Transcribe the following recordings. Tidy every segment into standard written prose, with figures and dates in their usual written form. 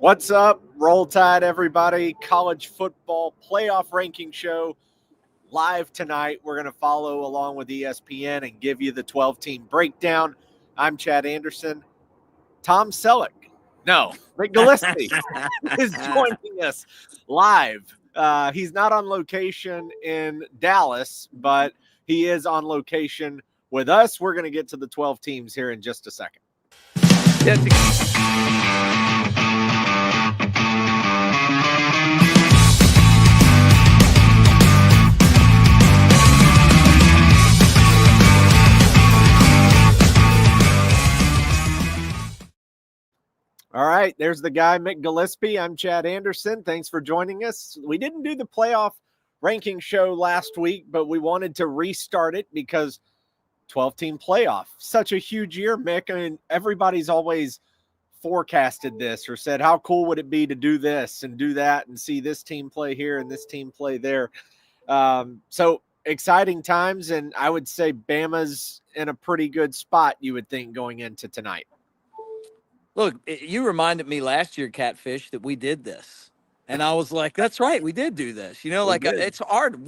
What's up? Roll Tide, everybody. College football playoff ranking show live tonight. We're going to follow along with ESPN and give you the 12-team breakdown. I'm Chad Anderson. Tom Selleck, Mick Gillispie is joining us live. He's not on location in Dallas, but he is on location with us. We're going to get to the 12 teams here in just a second. All right, there's the guy, Mick Gillispie. I'm Chad Anderson. Thanks for joining us. We didn't do the playoff ranking show last week, but we wanted to restart it because 12-team playoff, such a huge year, Mick. I mean, everybody's always forecasted this or said, how cool would it be to do this and do that and see this team play here and this team play there. So exciting times, and I would say Bama's in a pretty good spot, you would think, going into tonight. Look, you reminded me last year, Catfish, that we did this. And I was like, that's right, we did do this. You know, it's hard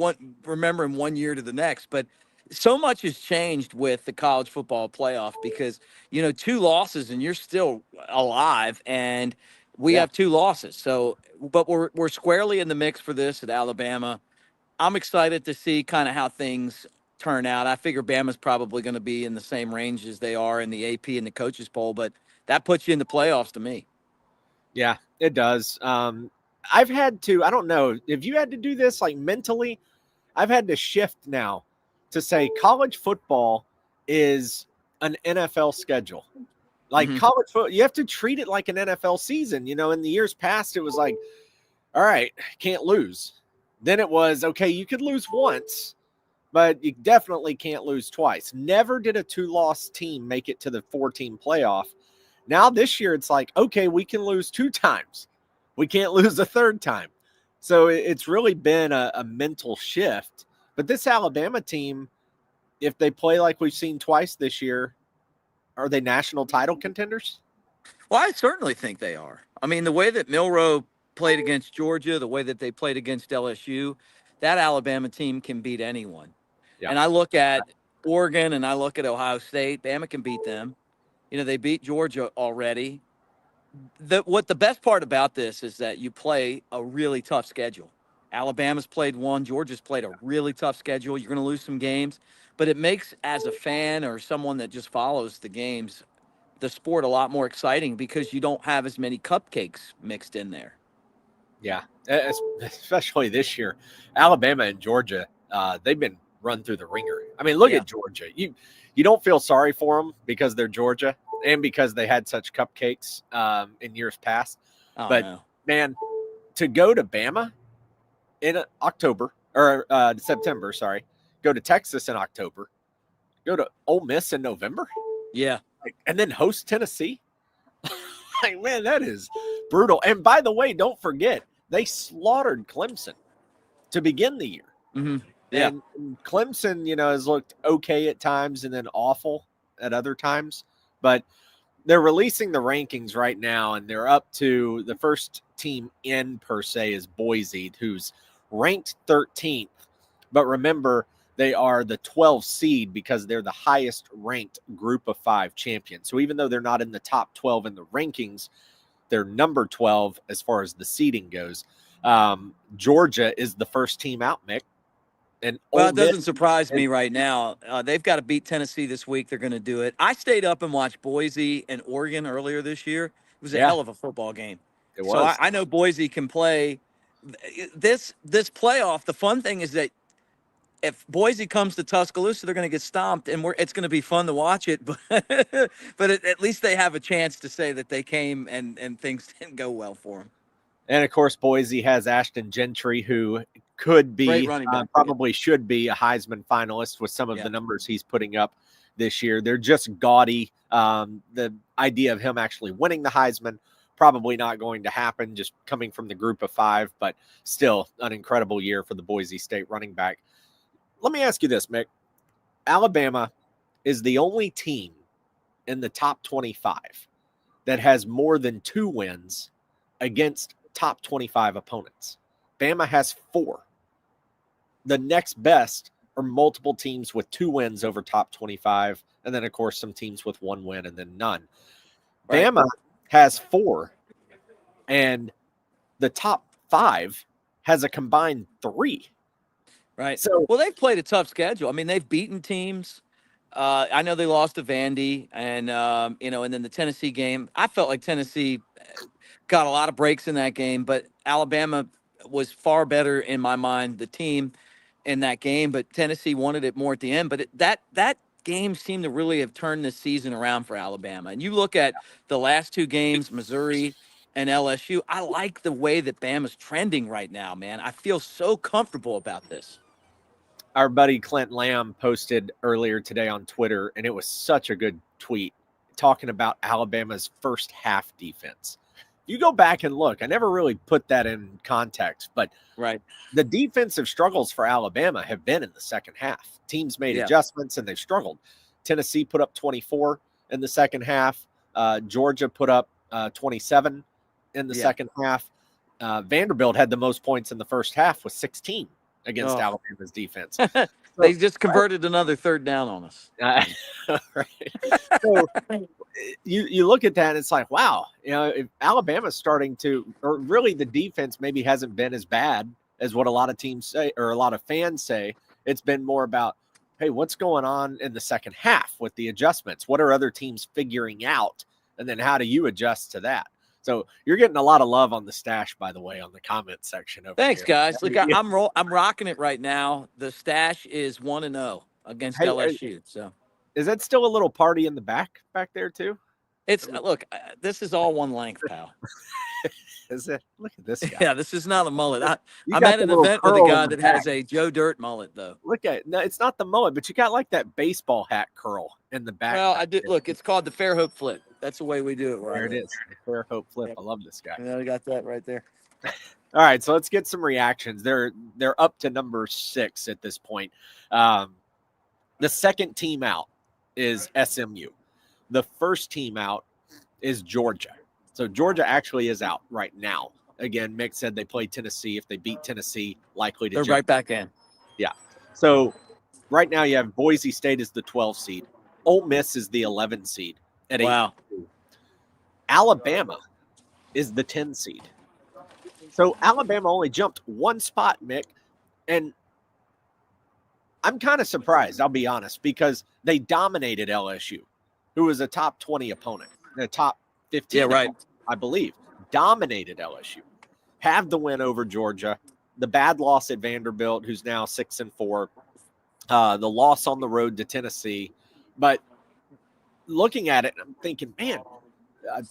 remembering one year to the next. But so much has changed with the college football playoff because, 2 losses and you're still alive. And we have 2 losses. So, but we're squarely in the mix for this at Alabama. I'm excited to see kind of how things turn out. I figure Bama's probably going to be in the same range as they are in the AP and the coaches poll, but that puts you in the playoffs to me. Yeah, it does. I've had to, I don't know, if you had to do this like mentally, I've had to shift now to say college football is an NFL schedule. Like college football, you have to treat it like an NFL season. In the years past, it was like, all right, can't lose. Then it was, okay, you could lose once, but you definitely can't lose twice. Never did a 2-loss team make it to the 4-team playoff. Now this year, it's like, okay, we can lose 2 times. We can't lose a 3rd time. So it's really been a mental shift. But this Alabama team, if they play like we've seen twice this year, are they national title contenders? Well, I certainly think they are. I mean, the way that Milroe played against Georgia, the way that they played against LSU, that Alabama team can beat anyone. Yeah. And I look at Oregon and I look at Ohio State. Bama can beat them. They beat Georgia already. What the best part about this is that you play a really tough schedule. Alabama's played one. Georgia's played a really tough schedule. You're going to lose some games. But it makes, as a fan or someone that just follows the games, the sport a lot more exciting because you don't have as many cupcakes mixed in there. Yeah, especially this year. Alabama and Georgia, they've been run through the ringer. I mean, look at Georgia. You don't feel sorry for them because they're Georgia and because they had such cupcakes in years past. Man, to go to Bama in October or September, go to Texas in October, go to Ole Miss in November. Yeah. And then host Tennessee. Man, that is brutal. And by the way, don't forget, they slaughtered Clemson to begin the year. Mm-hmm. Yeah. And Clemson, has looked okay at times and then awful at other times. But they're releasing the rankings right now, and they're up to the first team in, per se, is Boise, who's ranked 13th. But remember, they are the 12th seed because they're the highest ranked group of 5 champions. So even though they're not in the top 12 in the rankings, they're number 12 as far as the seeding goes. Georgia is the first team out, Mick. And it doesn't surprise me right now. They've got to beat Tennessee this week. They're going to do it. I stayed up and watched Boise and Oregon earlier this year. It was a hell of a football game. It was. So I know Boise can play. This playoff, the fun thing is that if Boise comes to Tuscaloosa, they're going to get stomped, and it's going to be fun to watch it. But at least they have a chance to say that they came and things didn't go well for them. And, of course, Boise has Ashton Gentry, who could be, probably should be a Heisman finalist with some of the numbers he's putting up this year. They're just gaudy. The idea of him actually winning the Heisman, probably not going to happen, just coming from the group of 5, but still an incredible year for the Boise State running back. Let me ask you this, Mick. Alabama is the only team in the top 25 that has more than 2 wins against top 25 opponents. Bama has 4. The next best are multiple teams with 2 wins over top 25, and then, of course, some teams with 1 win and then none. Right. Bama has 4, and the top 5 has a combined 3. Right. So, well, they've played a tough schedule. I mean, they've beaten teams. I know they lost to Vandy, and and then the Tennessee game. I felt like Tennessee got a lot of breaks in that game, but Alabama was far better in my mind, the team in that game. But Tennessee wanted it more at the end. But that game seemed to really have turned this season around for Alabama. And you look at the last 2 games, Missouri and LSU. I like the way that Bama's trending right now, man. I feel so comfortable about this. Our buddy Clint Lamb posted earlier today on Twitter, and it was such a good tweet talking about Alabama's first half defense. You go back and look, I never really put that in context, but the defensive struggles for Alabama have been in the second half. Teams made adjustments and they've struggled. Tennessee put up 24 in the second half. Georgia put up 27 in the second half. Vanderbilt had the most points in the first half with 16 against Alabama's defense. They just converted another third down on us. So you look at that and it's like, wow, if Alabama's starting to, or really the defense maybe hasn't been as bad as what a lot of teams say, or a lot of fans say. It's been more about, hey, what's going on in the second half with the adjustments? What are other teams figuring out? And then how do you adjust to that? So you're getting a lot of love on the stash, by the way, on the comment section. Thanks, guys. Look, I'm rocking it right now. The stash is 1-0 against LSU. So, is that still a little party in the back there too? It's look. This is all one length, pal. Is it? Look at this guy. Yeah, this is not a mullet. I'm at an event with a guy that has a Joe Dirt mullet, though. Look at it. No, it's not the mullet, but you got like that baseball hat curl in the back. Well, I did. Look, it's called the Fairhope flip. That's the way we do it. There it is. The Fairhope flip. Yeah. I love this guy. Yeah, we got that right there. All right, so let's get some reactions. They're up to number 6 at this point. The second team out is SMU. The first team out is Georgia. So Georgia actually is out right now. Again, Mick said they played Tennessee. If they beat Tennessee, likely to they're jump right back in. Yeah. So right now you have Boise State as the 12 seed. Ole Miss is the 11 seed at 8. Wow. Alabama is the 10 seed. So Alabama only jumped 1 spot, Mick. And I'm kind of surprised, I'll be honest, because they dominated LSU, who was a top 20 opponent, a top 15, yeah, right. I believe, dominated LSU. Have the win over Georgia, the bad loss at Vanderbilt, who's now 6-4, the loss on the road to Tennessee. But looking at it, I'm thinking, man,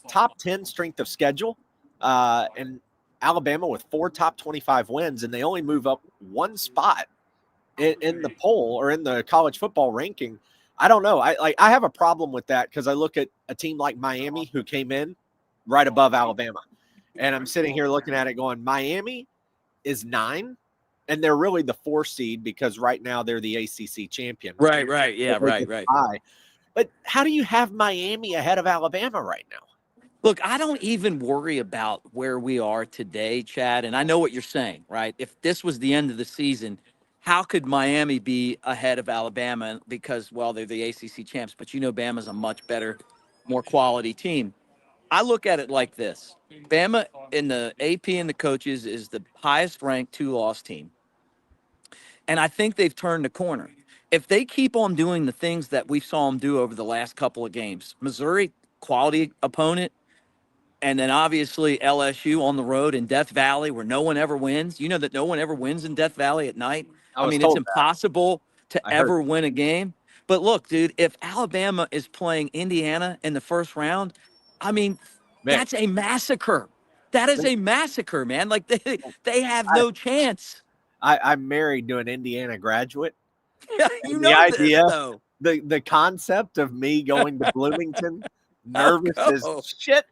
top 10 strength of schedule, and Alabama with 4 top 25 wins, and they only move up 1 spot in the poll or in the college football ranking. I don't know. I have a problem with that because I look at a team like Miami who came in right above Alabama. And I'm sitting here looking at it going, Miami is 9, and they're really the 4 seed because right now they're the ACC champion. Right. Yeah, right. But how do you have Miami ahead of Alabama right now? Look, I don't even worry about where we are today, Chad. And I know what you're saying, right? If this was the end of the season, how could Miami be ahead of Alabama? Because, well, they're the ACC champs, but Bama's a much better, more quality team. I look at it like this. Bama in the AP and the coaches is the highest ranked 2-loss team. And I think they've turned the corner. If they keep on doing the things that we saw them do over the last couple of games, Missouri, quality opponent, and then obviously LSU on the road in Death Valley where no one ever wins. You know that no one ever wins in Death Valley at night. I mean, it's impossible to ever win a game. But look, dude, if Alabama is playing Indiana in the first round, I mean, that's a massacre. That is a massacre, man. Like they have no chance. I'm married to an Indiana graduate. You know the idea, this, though. The concept of me going to Bloomington, nervous as shit.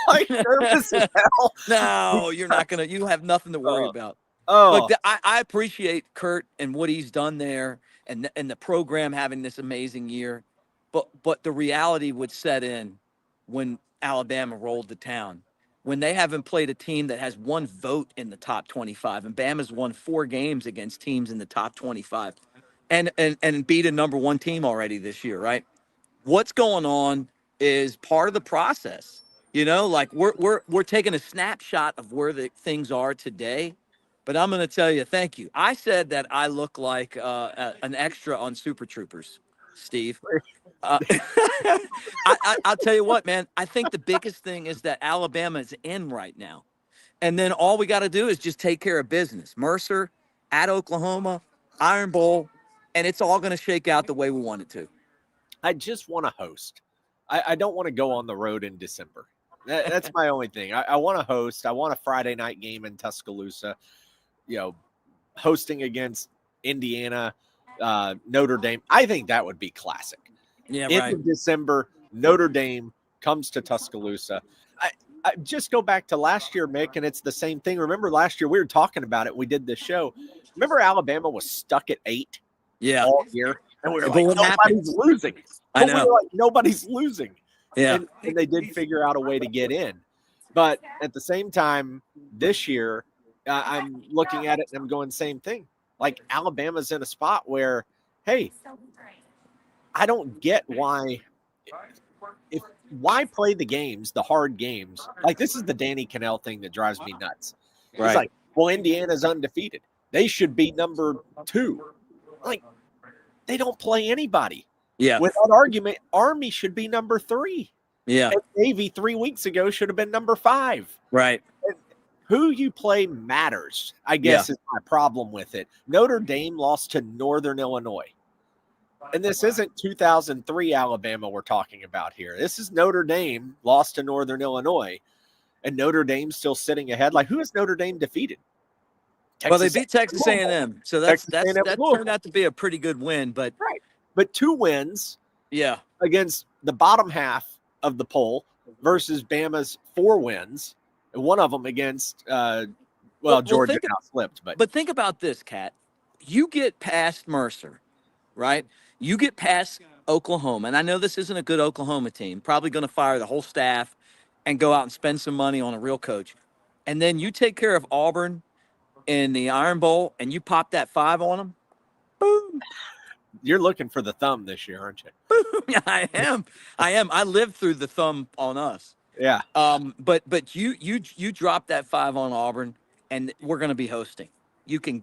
Like nervous as hell. No, you're not gonna. You have nothing to worry about. Look, I appreciate Kurt and what he's done there, and the program having this amazing year, but the reality would set in when Alabama rolled to town. when they haven't played a team that has one vote in the top 25, and Bama's won 4 games against teams in the top 25 and beat a number 1 team already this year, right? What's going on is part of the process. Like we're taking a snapshot of where the things are today. But I'm going to tell you, thank you. I said that I look like an extra on Super Troopers, Steve. I'll tell you what, man. I think the biggest thing is that Alabama is in right now. And then all we got to do is just take care of business. Mercer, at Oklahoma, Iron Bowl, and it's all going to shake out the way we want it to. I just want to host. I don't want to go on the road in December. That's my only thing. I want to host. I want a Friday night game in Tuscaloosa, hosting against Indiana, Notre Dame. I think that would be classic. Yeah, in right. December, Notre Dame comes to Tuscaloosa. I just go back to last year, Mick, and it's the same thing. Remember last year we were talking about it. We did this show. Remember Alabama was stuck at 8 all year? And we were like, nobody's losing. I know. We were like, nobody's losing. Yeah. And they did figure out a way to get in. But at the same time, this year, I'm looking at it and I'm going, same thing. Like Alabama's in a spot where, hey, I don't get why play the games, the hard games. Like this is the Danny Cannell thing that drives me nuts. Right. It's like, well, Indiana's undefeated. They should be number 2. Like, they don't play anybody. Yeah. Without argument, Army should be number 3. Yeah. And Navy 3 weeks ago should have been number 5. Right. And who you play matters, I guess, is my problem with it. Notre Dame lost to Northern Illinois. And this isn't 2003 Alabama we're talking about here. This is Notre Dame lost to Northern Illinois. And Notre Dame's still sitting ahead. Like, who has Notre Dame defeated? Well, they beat Texas A&M, so that turned out to be a pretty good win. But right, but 2 wins, yeah, against the bottom half of the poll versus Bama's 4 wins, and one of them against Georgia now slipped. But think about this, Kat. You get past Mercer, right? You get past Oklahoma, and I know this isn't a good Oklahoma team. Probably going to fire the whole staff and go out and spend some money on a real coach, and then you take care of Auburn in the Iron Bowl, and you pop that 5 on them, boom. You're looking for the thumb this year, aren't you? Boom. I am. I lived through the thumb on us. Yeah. But you drop that 5 on Auburn, and we're going to be hosting. You can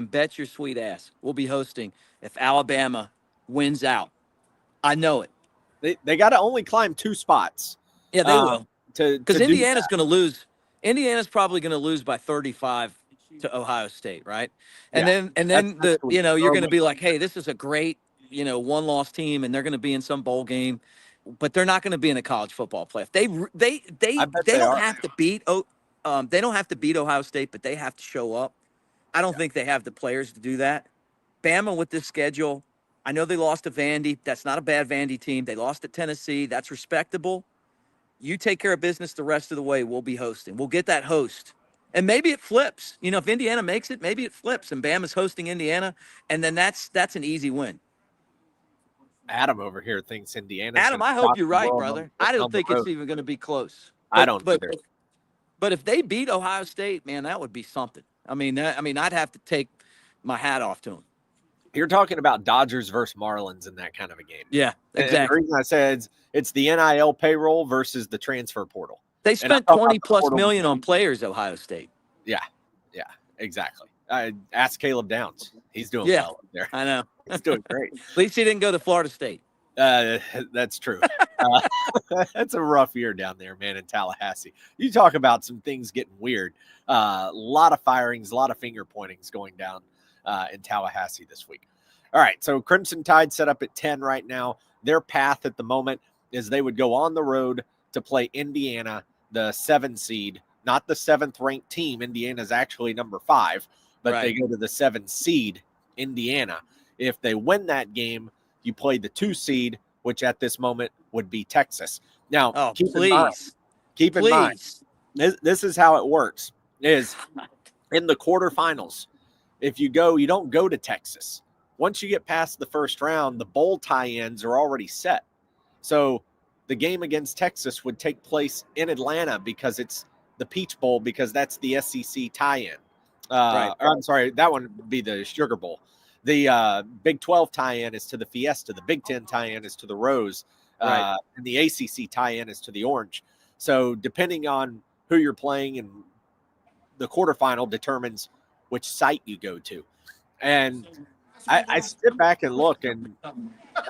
bet your sweet ass we'll be hosting if Alabama wins out. I know it. They got to only climb 2 spots. Yeah, they will. Because Indiana's going to lose. Indiana's probably going to lose by 35 to Ohio State, right? And then you're going to be like, hey, this is a great, 1-loss team, and they're going to be in some bowl game, but they're not going to be in a college football playoff. They don't have to beat they don't have to beat Ohio State, but they have to show up. I don't think they have the players to do that. Bama with this schedule, I know they lost to Vandy. That's not a bad Vandy team. They lost to Tennessee. That's respectable. You take care of business the rest of the way. We'll be hosting. We'll get that host. And maybe it flips. If Indiana makes it, maybe it flips and Bama's hosting Indiana, and then that's an easy win. Adam over here thinks Indiana. Adam, I hope you're right, brother. I don't think it's even going to be close. I don't either. But if they beat Ohio State, man, that would be something. I mean, I'd have to take my hat off to them. You're talking about Dodgers versus Marlins in that kind of a game. Yeah, exactly. And the reason I said it's the NIL payroll versus the transfer portal. They spent $20+ million on players, Ohio State. Yeah, exactly. Ask Caleb Downs. He's doing well up there. I know. He's doing great. At least he didn't go to Florida State. That's true. That's a rough year down there, man, in Tallahassee. You talk about some things getting weird. A lot of firings, a lot of finger pointings going down in Tallahassee this week. All right, so Crimson Tide set up at 10 right now. Their path at the moment is they would go on the road to play Indiana, the 7 seed, not the 7th ranked team. Indiana's actually number 5, but They go to the 7 seed, Indiana. If they win that game, you play the 2 seed, which at this moment would be Texas. Now, keep in mind, this is how it works, is in the quarterfinals, if you don't go to Texas. Once you get past the first round, the bowl tie-ins are already set. So the game against Texas would take place in Atlanta because it's the Peach Bowl, because that's the SEC tie-in. Right. I'm sorry, that one would be the Sugar Bowl. The Big 12 tie-in is to the Fiesta. The Big 10 tie-in is to the Rose. Right. And the ACC tie-in is to the Orange. So depending on who you're playing, and the quarterfinal determines which site you go to. And I sit back and look, and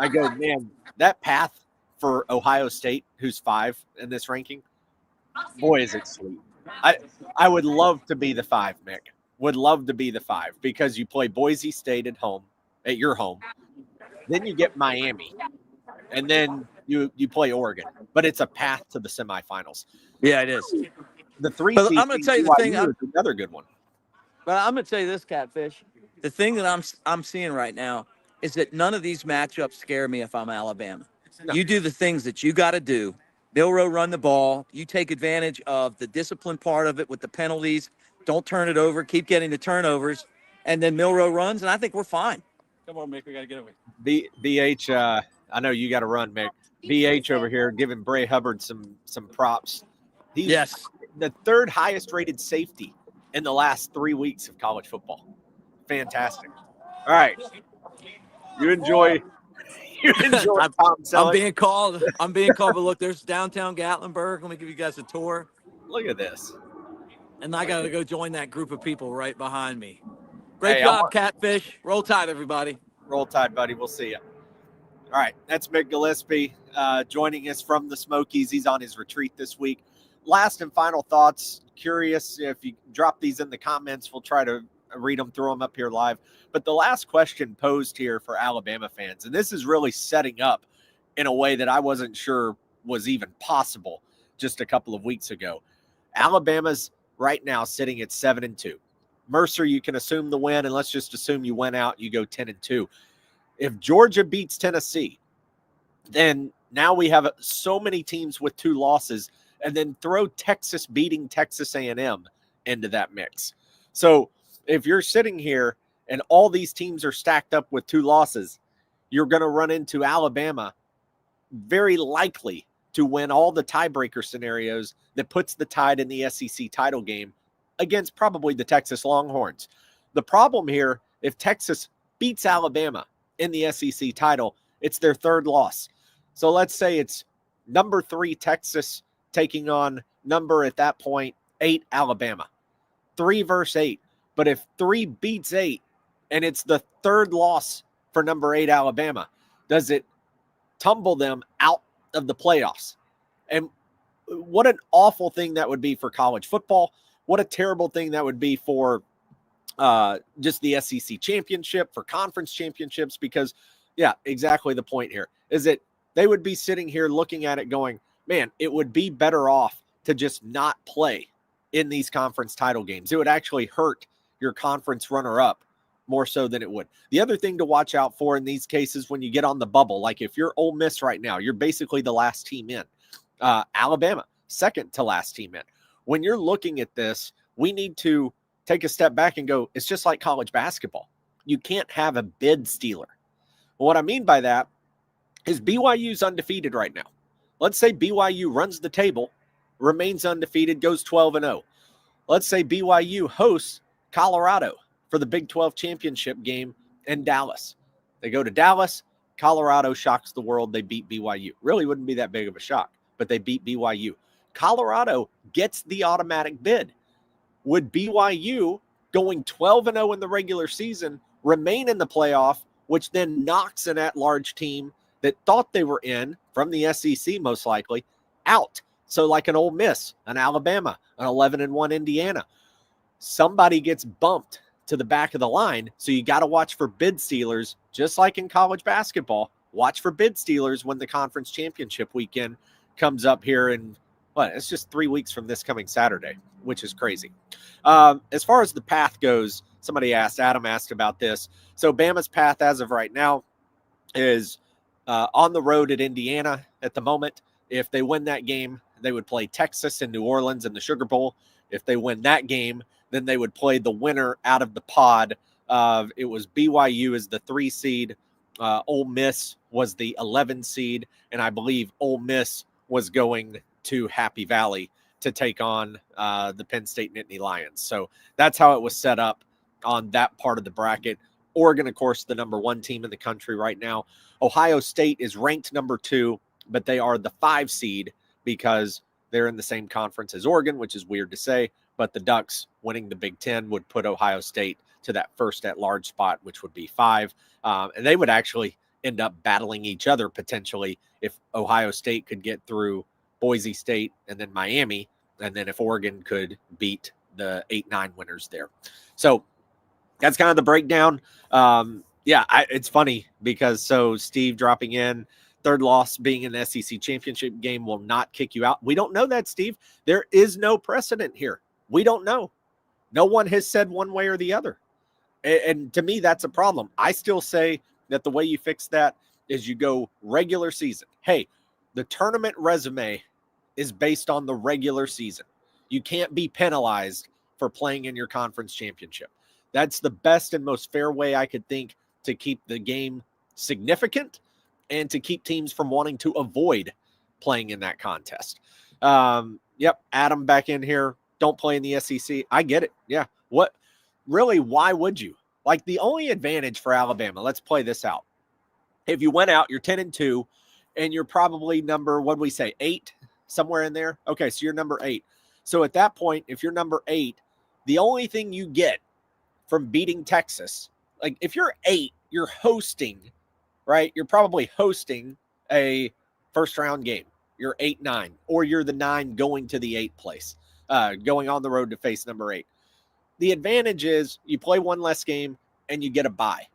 I go, man, that path for Ohio State, who's 5 in this ranking, boy, is it sweet. I would love to be the 5, Mick. Would love to be the 5, because you play Boise State at home, at your home. Then you get Miami, and then you play Oregon. But it's a path to the semifinals. Yeah, it is. The 3 But seed, I'm going to tell you the thing. is another good one. But I'm going to tell you this, Catfish. The thing that I'm seeing right now is that none of these matchups scare me if I'm Alabama. No. You do the things that you got to do. Milroe run the ball. You take advantage of the discipline part of it with the penalties. Don't turn it over. Keep getting the turnovers. And then Milroe runs, and I think we're fine. Come on, Mick. We got to get away. BH, I know you got to run, Mick. BH over here giving Bray Hubbard some props. He's the 3rd highest rated safety in the last 3 weeks of college football. Fantastic. All right. You enjoy Tom Selleck. I'm being called, but look, there's downtown Gatlinburg. Let me give you guys a tour. Look at this. And I got to go join that group of people right behind me. Great job, Catfish. Roll Tide, everybody. Roll Tide, buddy. We'll see you. All right. That's Mick Gillispie joining us from the Smokies. He's on his retreat this week. Last and final thoughts. Curious if you drop these in the comments, we'll try to read them, throw them up here live. But the last question posed here for Alabama fans, and this is really setting up in a way that I wasn't sure was even possible just a couple of weeks ago. Alabama's right now sitting at 7-2. Mercer, you can assume the win, and let's just assume you went out, you go 10-2. If Georgia beats Tennessee, then now we have so many teams with 2 losses, and then throw Texas beating Texas A&M into that mix. So if you're sitting here and all these teams are stacked up with 2 losses, you're going to run into Alabama very likely to win all the tiebreaker scenarios that puts the Tide in the SEC title game against probably the Texas Longhorns. The problem here, if Texas beats Alabama in the SEC title, it's their 3rd loss. So let's say it's number 3 Texas taking on number, at that point, 8 Alabama. 3 versus 8. But if 3 beats 8 and it's the 3rd loss for number 8 Alabama, does it tumble them out of the playoffs? And what an awful thing that would be for college football. What a terrible thing that would be for just the SEC championship, for conference championships, because, yeah, exactly the point here is that they would be sitting here looking at it going, man, it would be better off to just not play in these conference title games. It would actually hurt your conference runner-up more so than it would. The other thing to watch out for in these cases when you get on the bubble, like if you're Ole Miss right now, you're basically the last team in. Alabama, 2nd to last team in. When you're looking at this, we need to take a step back and go, it's just like college basketball. You can't have a bid stealer. Well, what I mean by that is BYU's undefeated right now. Let's say BYU runs the table, remains undefeated, goes 12-0. Let's say BYU hosts Colorado for the Big 12 championship game in Dallas. They go to Dallas. Colorado shocks the world. They beat BYU. Really wouldn't be that big of a shock, but they beat BYU. Colorado gets the automatic bid. Would BYU, going 12-0 in the regular season, remain in the playoff, which then knocks an at-large team that thought they were in, from the SEC most likely, out? So like an Ole Miss, an Alabama, an 11-1 Indiana. Somebody gets bumped to the back of the line, so you got to watch for bid stealers, just like in college basketball. Watch for bid stealers when the conference championship weekend comes up here in, it's just 3 weeks from this coming Saturday, which is crazy. As far as the path goes, Adam asked about this. So Bama's path as of right now is on the road at Indiana at the moment. If they win that game, they would play Texas and New Orleans in the Sugar Bowl. If they win that game, then they would play the winner out of the pod. It was BYU as the 3 seed. Ole Miss was the 11 seed. And I believe Ole Miss was going to Happy Valley to take on the Penn State Nittany Lions. So that's how it was set up on that part of the bracket. Oregon, of course, the number 1 team in the country right now. Ohio State is ranked number 2, but they are the 5 seed because they're in the same conference as Oregon, which is weird to say, but the Ducks winning the Big Ten would put Ohio State to that first at-large spot, which would be 5. And they would actually end up battling each other potentially if Ohio State could get through Boise State and then Miami, and then if Oregon could beat the 8-9 winners there. So that's kind of the breakdown. It's funny because Steve dropping in, third loss being an SEC championship game will not kick you out. We don't know that, Steve. There is no precedent here. We don't know. No one has said one way or the other. And to me, that's a problem. I still say that the way you fix that is you go regular season. Hey, the tournament resume is based on the regular season. You can't be penalized for playing in your conference championship. That's the best and most fair way I could think to keep the game significant and to keep teams from wanting to avoid playing in that contest. Adam back in here. Don't play in the SEC. I get it. Yeah. Why would you? Like, the only advantage for Alabama, let's play this out. If you went out, you're 10-2, and you're probably number, 8, somewhere in there. Okay, so you're number 8. So at that point, if you're number 8, the only thing you get from beating Texas, like if you're 8, you're hosting, right? You're probably hosting a first round game. You're 8-9, or you're the 9 going to the 8th place, going on the road to face number 8. The advantage is you play one less game and you get a bye.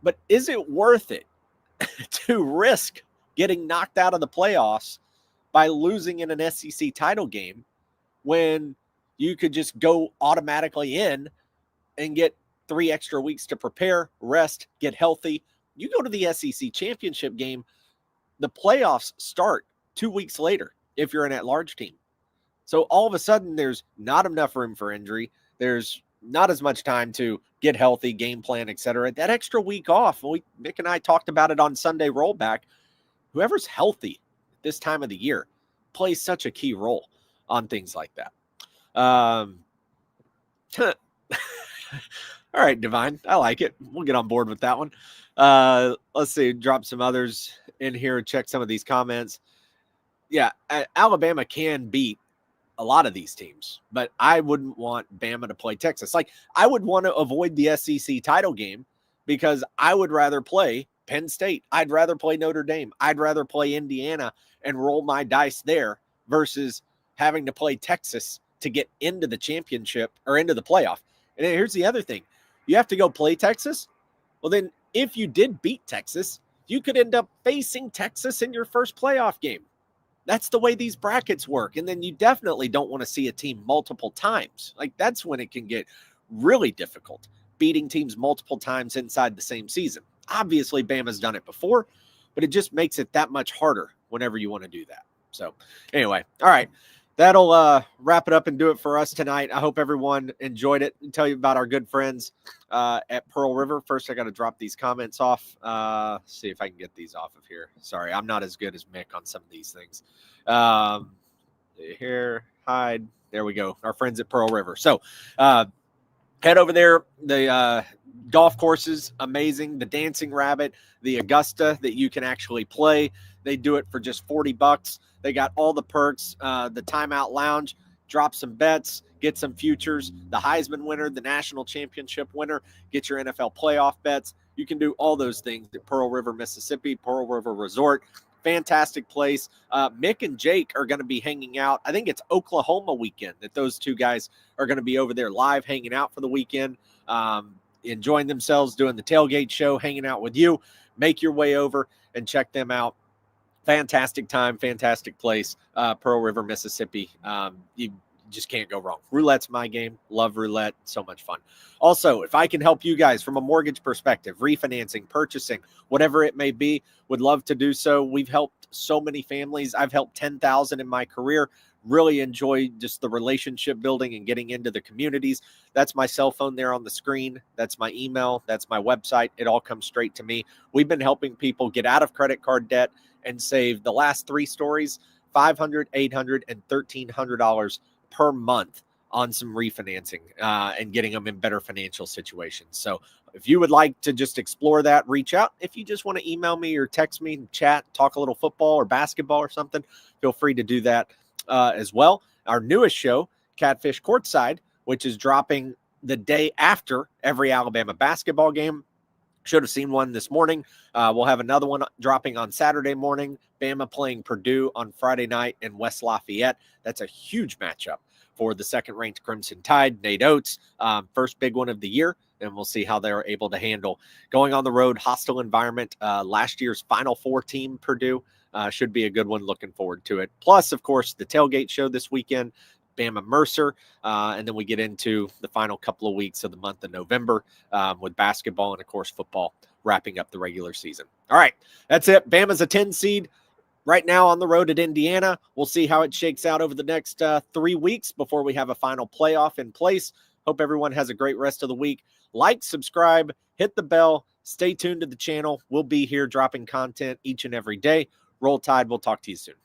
But is it worth it to risk getting knocked out of the playoffs by losing in an SEC title game when you could just go automatically in and get 3 extra weeks to prepare, rest, get healthy? You go to the SEC championship game, the playoffs start 2 weeks later if you're an at-large team. So all of a sudden, there's not enough room for injury. There's not as much time to get healthy, game plan, etc. That extra week off, Mick and I talked about it on Sunday Rollback. Whoever's healthy at this time of the year plays such a key role on things like that. All right, Divine. I like it. We'll get on board with that one. Let's see. Drop some others in here. Check some of these comments. Yeah, Alabama can beat a lot of these teams, but I wouldn't want Bama to play Texas. Like, I would want to avoid the SEC title game because I would rather play Penn State. I'd rather play Notre Dame. I'd rather play Indiana and roll my dice there versus having to play Texas to get into the championship or into the playoff. And then here's the other thing. You have to go play Texas. Well, then if you did beat Texas, you could end up facing Texas in your first playoff game. That's the way these brackets work. And then you definitely don't want to see a team multiple times. Like, that's when it can get really difficult, beating teams multiple times inside the same season. Obviously, Bama's done it before, but it just makes it that much harder whenever you want to do that. So anyway, all right. That'll wrap it up and do it for us tonight. I hope everyone enjoyed it. And tell you about our good friends at Pearl River. First, I got to drop these comments off. See if I can get these off of here. Sorry, I'm not as good as Mick on some of these things. Here, hide. There we go. Our friends at Pearl River. So head over there. The golf courses, amazing. The Dancing Rabbit, the Augusta that you can actually play. They do it for just $40. They got all the perks, the Timeout Lounge, drop some bets, get some futures, the Heisman winner, the national championship winner, get your NFL playoff bets. You can do all those things at Pearl River, Mississippi, Pearl River Resort. Fantastic place. Mick and Jake are going to be hanging out. I think it's Oklahoma weekend that those two guys are going to be over there live hanging out for the weekend, enjoying themselves, doing the tailgate show, hanging out with you. Make your way over and check them out. Fantastic time, fantastic place, Pearl River, Mississippi. You just can't go wrong. Roulette's my game. Love roulette. So much fun. Also, if I can help you guys from a mortgage perspective, refinancing, purchasing, whatever it may be, would love to do so. We've helped so many families. I've helped 10,000 in my career. Really enjoy just the relationship building and getting into the communities. That's my cell phone there on the screen. That's my email. That's my website. It all comes straight to me. We've been helping people get out of credit card debt and save the last 3 stories. $500, $800, and $1,300 per month on some refinancing and getting them in better financial situations. So if you would like to just explore that, reach out. If you just want to email me or text me and chat, talk a little football or basketball or something, feel free to do that as well. Our newest show, Catfish Courtside, which is dropping the day after every Alabama basketball game. Should have seen one this morning. We'll have another one dropping on Saturday morning. Bama playing Purdue on Friday night in West Lafayette. That's a huge matchup for the second-ranked Crimson Tide. Nate Oates, first big one of the year, and we'll see how they're able to handle going on the road, hostile environment. Last year's Final Four team, Purdue, should be a good one. Looking forward to it. Plus, of course, the tailgate show this weekend, Bama Mercer, and then we get into the final couple of weeks of the month of November with basketball and, of course, football wrapping up the regular season. All right, that's it. Bama's a 10 seed right now on the road at Indiana. We'll see how it shakes out over the next 3 weeks before we have a final playoff in place. Hope everyone has a great rest of the week. Like, subscribe, hit the bell, stay tuned to the channel. We'll be here dropping content each and every day. Roll Tide. We'll talk to you soon.